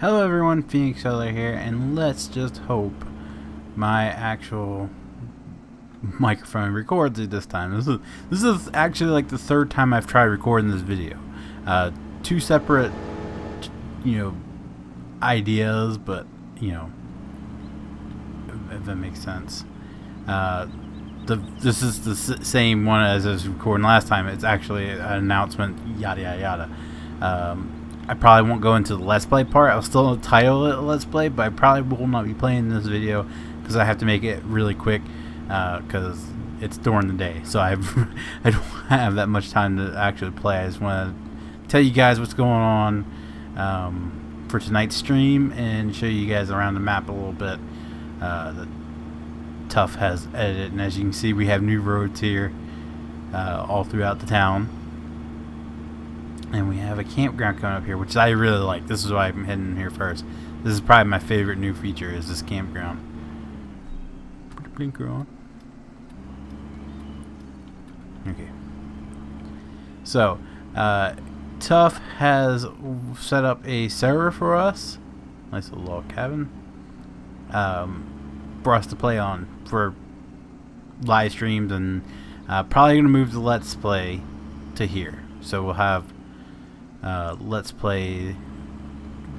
Hello everyone, Phoenix Seller here, and let's just hope my actual microphone records it this time. This is actually like the third time I've tried recording this video. Two separate, ideas, but if that makes sense. This is the same one as I was recording last time. It's actually an announcement, yada yada yada. I probably won't go into the Let's Play part. I'll still title it Let's Play, but I probably will not be playing this video because I have to make it really quick because it's during the day. So I don't have that much time to actually play. I just want to tell you guys what's going on for tonight's stream and show you guys around the map a little bit. That Tough has edited, and as you can see, we have new roads here all throughout the town. And we have a campground coming up here, which I really like. This is why I'm heading here first. This is probably my favorite new feature, is this campground. Put the blinker on. Okay. So, Tough has set up a server for us. Nice little log cabin. For us to play on for live streams, and probably going to move the Let's Play to here. So we'll have Let's Play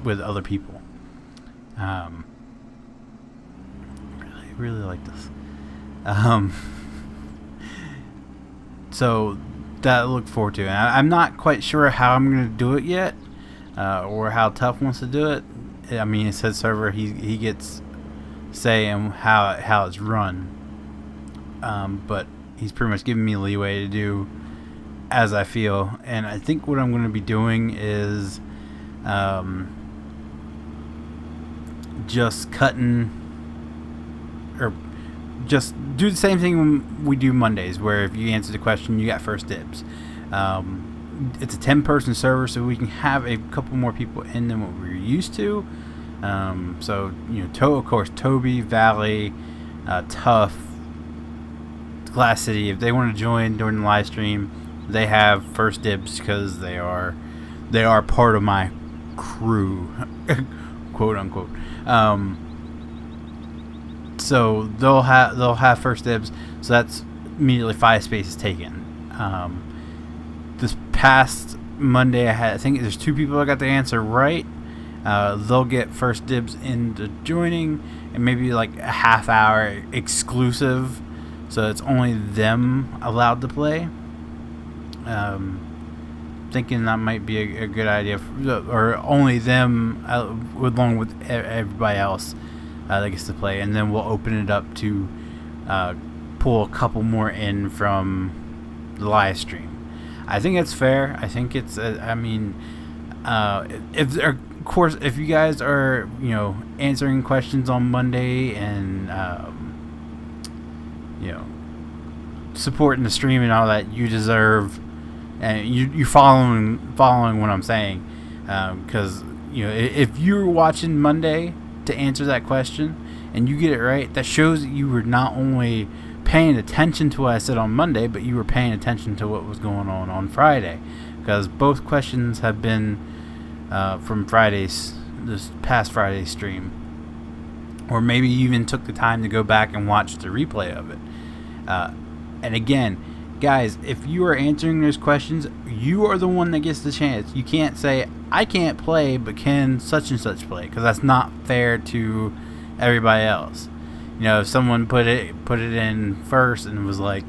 with other people. Really like this. So that I look forward to. And I'm not quite sure how I'm going to do it yet, or how Tough wants to do it. I mean, it says server. He gets say and how it's run. But he's pretty much giving me leeway to do as I feel, and I think what I'm going to be doing is just cutting, or just do the same thing we do Mondays, where if you answer the question, you got first dibs. It's a 10-person server, so we can have a couple more people in than what we're used to. So of course, Toby, Valley, Tough, Glass City, if they want to join during the live stream, they have first dibs because they are part of my crew, quote unquote. So they'll have first dibs. So that's immediately 5 spaces taken. This past Monday, I think there's 2 people that got the answer right. They'll get first dibs into joining, and maybe like a half hour exclusive, so it's only them allowed to play. Thinking that might be a good idea, or only them along with everybody else that gets to play, and then we'll open it up to pull a couple more in from the live stream. I think it's fair. I think it's of course, if you guys are answering questions on Monday and supporting the stream and all that, you deserve, and you following what I'm saying, because if you're watching Monday to answer that question and you get it right, that shows that you were not only paying attention to what I said on Monday, but you were paying attention to what was going on Friday, because both questions have been from this past Friday's stream, or maybe you even took the time to go back and watch the replay of it. And again, guys, if you are answering those questions, you are the one that gets the chance. You can't say, I can't play, but can such and such play, because that's not fair to everybody else. If someone put it in first and was like,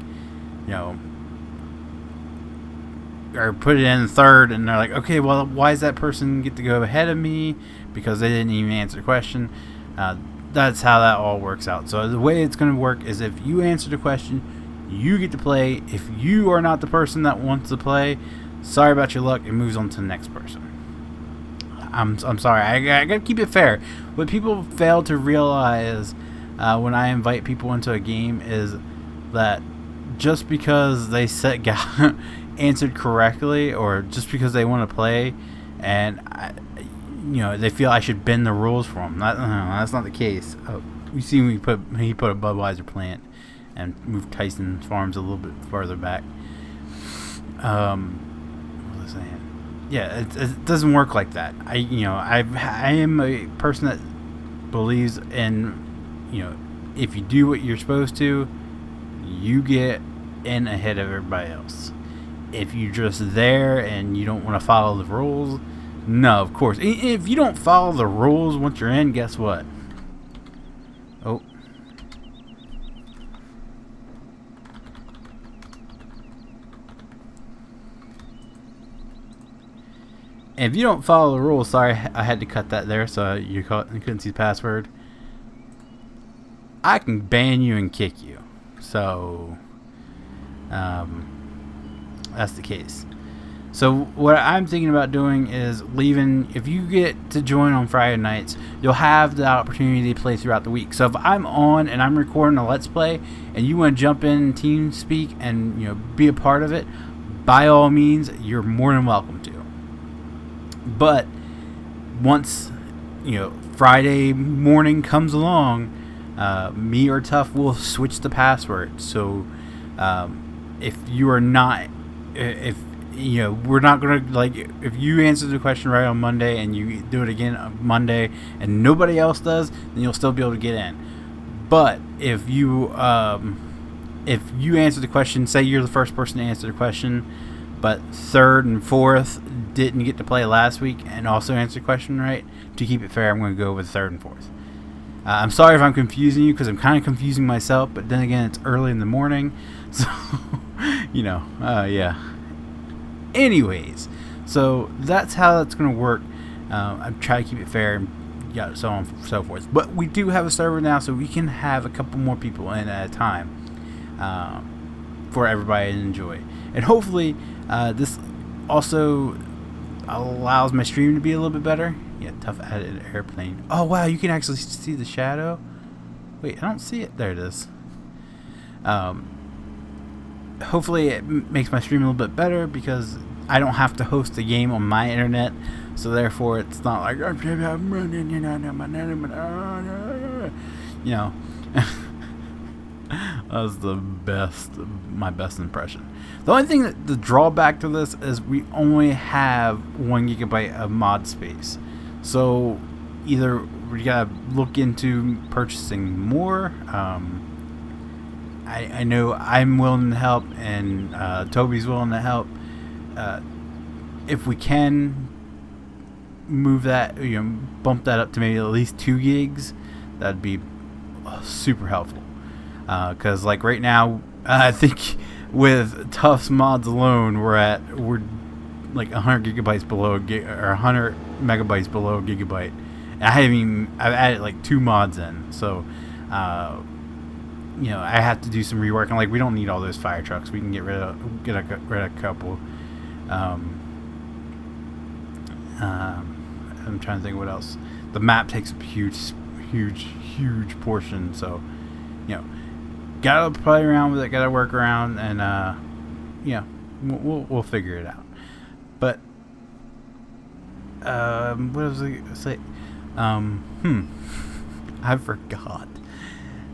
or put it in third, and they're like, okay, well, why does that person get to go ahead of me? Because they didn't even answer the question. That's how that all works out. So the way it's going to work is, if you answer the question, you get to play. If you are not the person that wants to play, sorry about your luck, it moves on to the next person. I'm sorry, I gotta keep it fair. What people fail to realize when I invite people into a game is that just because they answered correctly, or just because they want to play, and they feel I should bend the rules for them. That's not the case. You see, he put a Budweiser plant and moved Tyson Farms a little bit farther back. What was I saying? yeah, it doesn't work like that. I am a person that believes in, if you do what you're supposed to, you get in ahead of everybody else. If you're just there and you don't want to follow the rules, no, of course. If you don't follow the rules once you're in, guess what? Oh. If you don't follow the rules, sorry, I had to cut that there so you couldn't see the password. I can ban you and kick you. So, that's the case. So what I'm thinking about doing is leaving. If you get to join on Friday nights, you'll have the opportunity to play throughout the week. So if I'm on and I'm recording a Let's Play, and you want to jump in TeamSpeak and be a part of it, by all means, you're more than welcome to. But once Friday morning comes along, me or Tough will switch the password. So if you are not, if we're not gonna, like, if you answer the question right on Monday and you do it again on Monday and nobody else does, then you'll still be able to get in. But if you answer the question, say you're the first person to answer the question, but third and fourth didn't get to play last week and also answer the question right, to keep it fair, I'm going to go with third and fourth. I'm sorry if I'm confusing you, because I'm kind of confusing myself, but then again, it's early in the morning, so, yeah. Anyways, so that's how that's going to work. I'm trying to keep it fair and so on and so forth. But we do have a server now, so we can have a couple more people in at a time for everybody to enjoy. And hopefully, this also allows my stream to be a little bit better. Yeah, Tough added airplane. Oh wow, you can actually see the shadow. Wait, I don't see it. There it is. Hopefully it makes my stream a little bit better, because I don't have to host the game on my internet, so therefore it's not like I'm running, that was my best impression. The only thing the drawback to this is we only have 1 gigabyte of mod space. So either we gotta look into purchasing more. I know I'm willing to help, and Toby's willing to help. If we can move that, bump that up to maybe at least 2 gigs, that'd be super helpful. Because like right now, I think with Tough's mods alone, we're like 100 gigabytes below or 100 megabytes below a gigabyte. And I've added like 2 mods in, so I have to do some rework. And like, we don't need all those fire trucks. We can get rid of a couple. I'm trying to think what else. The map takes a huge portion, so gotta play around with it, gotta work around, and we'll figure it out. But what was I gonna say? I forgot.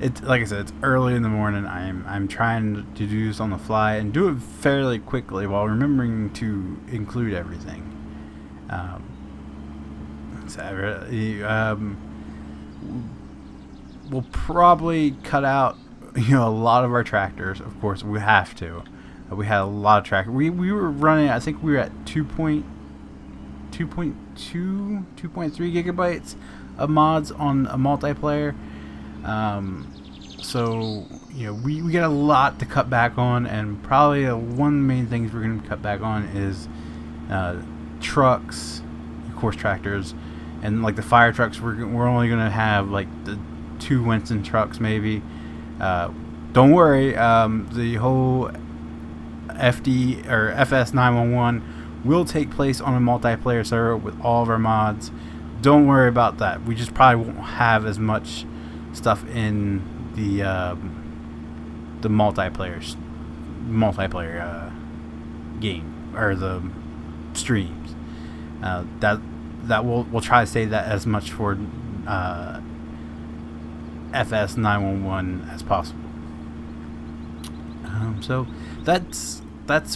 It's like I said, it's early in the morning. I'm trying to do this on the fly and do it fairly quickly while remembering to include everything. We'll probably cut out a lot of our tractors. Of course, we have to. We had a lot of tractors. We were running, I think we were at 2.3 gigabytes of mods on a multiplayer. So we got a lot to cut back on, and probably one of the main things we're going to cut back on is trucks, of course, tractors, and like the fire trucks. We're only going to have like the 2 Winston trucks maybe. Don't worry, the whole FD or FS911 will take place on a multiplayer server with all of our mods. Don't worry about that. We just probably won't have as much stuff in the multiplayer game or the streams. That we'll try to save that as much for FS911 as possible. So that's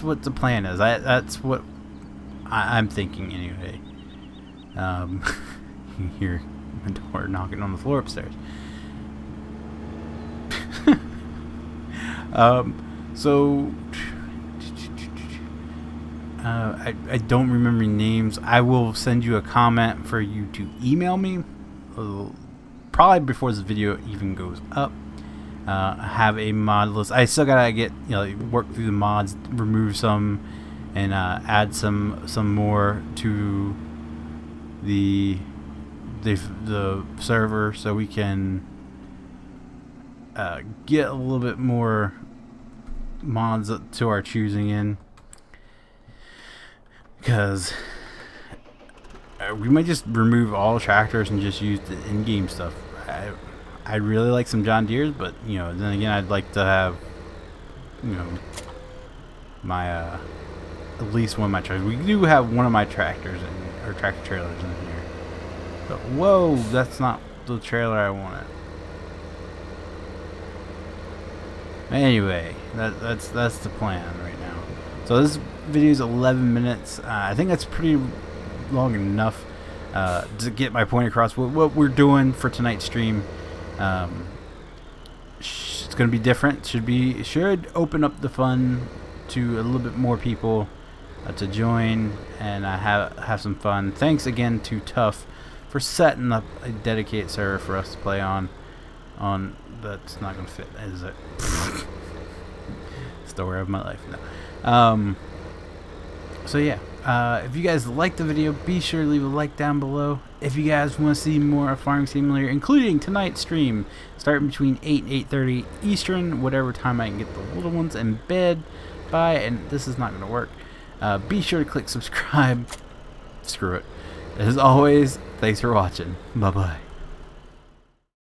what the plan is. That's what I'm thinking anyway. You hear my door knocking on the floor upstairs. So I don't remember names. I will send you a comment for you to email me, probably before this video even goes up. I have a mod list. I still gotta get, work through the mods, remove some, and add some more to the server, so we can get a little bit more mods to our choosing in, because we might just remove all tractors and just use the in-game stuff. I really like some John Deere's, but then again, I'd like to have my at least one of my tractors. We do have one of my tractors or tractor trailers in here. But whoa, that's not the trailer I wanted. Anyway, that's the plan right now. So this video is 11 minutes. I think that's pretty long enough to get my point across. What we're doing for tonight's stream, it's going to be different. Should open up the fun to a little bit more people to join and have some fun. Thanks again to Tough for setting up a dedicated server for us to play on. That's not gonna fit, is it? Story of my life. No. So yeah, if you guys liked the video, be sure to leave a like down below. If you guys want to see more of Farming Simulator, including tonight's stream, starting between 8 and 8:30 Eastern, whatever time I can get the little ones in bed by, and this is not gonna work. Be sure to click subscribe. Screw it. As always, thanks for watching. Bye bye.